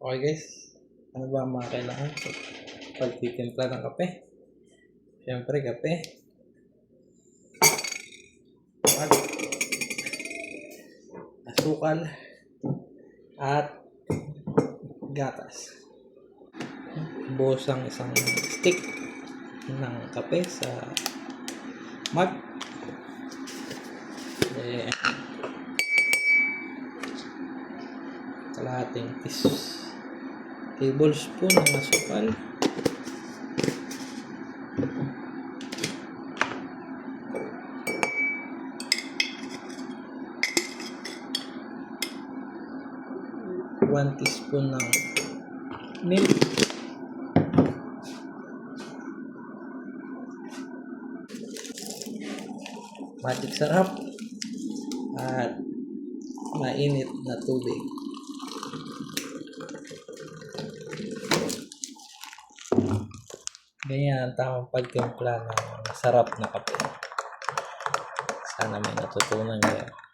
Okay guys, ano ba ang mga kailangan pagtitimpla ng kape? Siyempre kape, asukal, at gatas. Buhos ang isang stick ng kape sa mug. Kalahating tablespoon ng asukal. One teaspoon ng milk. Magic sarap at mainit na tubig. Ganyan ang tamang pagtimpla ng masarap na kape. Sana may natutunan niyo.